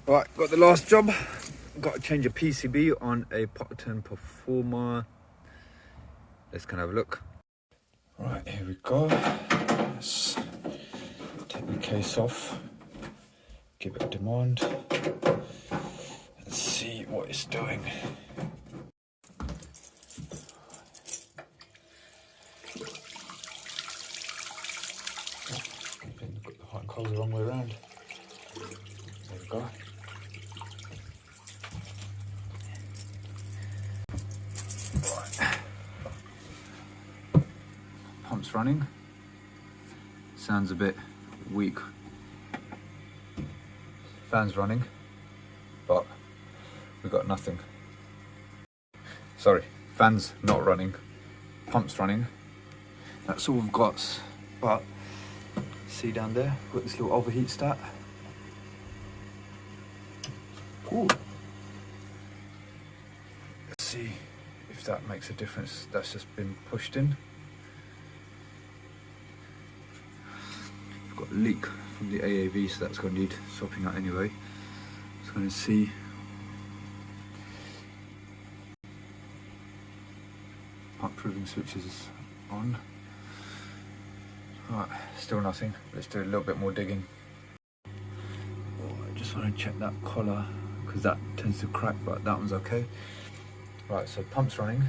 Right, got the last job. Got to change a PCB on a Potterton Performer. Let's kind of have a look. Right, here we go. Let's take the case off, give it a demand, and see what it's doing. Got the hot and cold the wrong way around. There we go. Right. Pump's running. Sounds a bit weak. Fan's running, but we got nothing. Sorry, fan's not running. Pump's running. That's all we've got. But see down there, we've got this little overheat stat. Ooh. Let's see if that makes a difference. That's just been pushed in. We've got a leak from the AAV, so that's going to need swapping out anyway. Just going to see. Pump proving switch is on. Right, still nothing. Let's do a little bit more digging. Oh, I just want to check that collar because that tends to crack, but that one's okay. Right, so pump's running.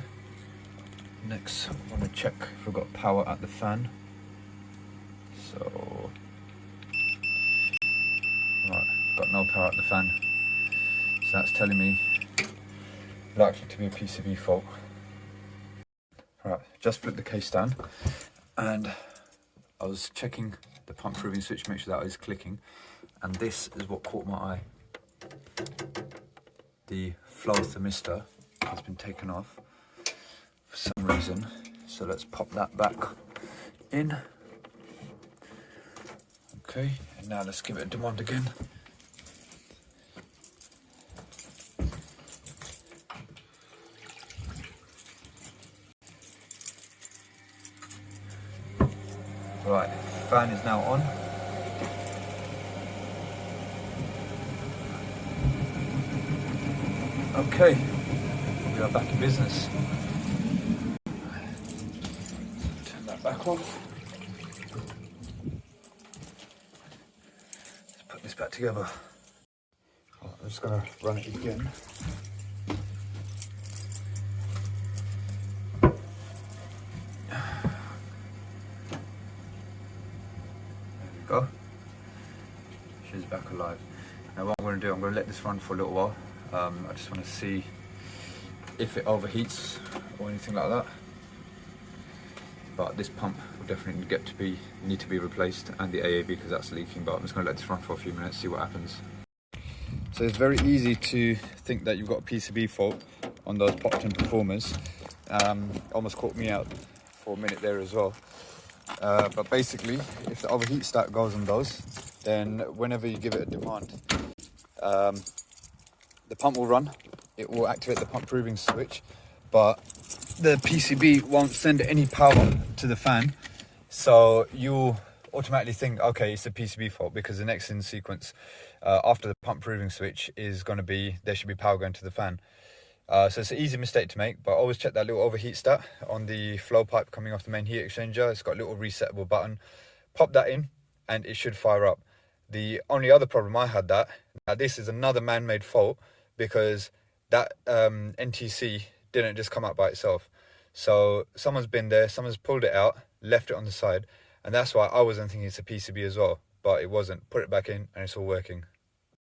Next, I want to check if we've got power at the fan. So, right, got no power at the fan. So that's telling me likely to be a PCB fault. Right, just flipped the case down, and I was checking the pump proving switch to make sure that is clicking, and this is what caught my eye. The flow thermistor has been taken off for some reason, so let's pop that back in. Okay, and now let's give it a demand again. Right, fan is now on. Okay, we are back in business. Turn that back off. Let's put this back together. Right, I'm just going to run it again. Go. She's back alive. Now what I'm going to do, I'm going to let this run for a little while. I just want to see if it overheats or anything like that. But this pump will definitely need to be replaced, and the AAV because that's leaking. But I'm just going to let this run for a few minutes, see what happens. So it's very easy to think that you've got a PCB fault on those Potterton Performers. Almost caught me out for a minute there as well. But basically, if the overheat stat goes on those, then whenever you give it a demand, the pump will run. It will activate the pump proving switch, but the PCB won't send any power to the fan. So you'll automatically think, okay, it's a PCB fault, because the next in sequence after the pump proving switch is going to be, there should be power going to the fan. So it's an easy mistake to make, but always check that little overheat stat on the flow pipe coming off the main heat exchanger. It's got a little resettable button. Pop that in and it should fire up. The only other problem I had now this is another man-made fault, because that NTC didn't just come out by itself. So someone's been there, someone's pulled it out, left it on the side, and that's why I wasn't thinking it's a PCB as well, but it wasn't. Put it back in and it's all working.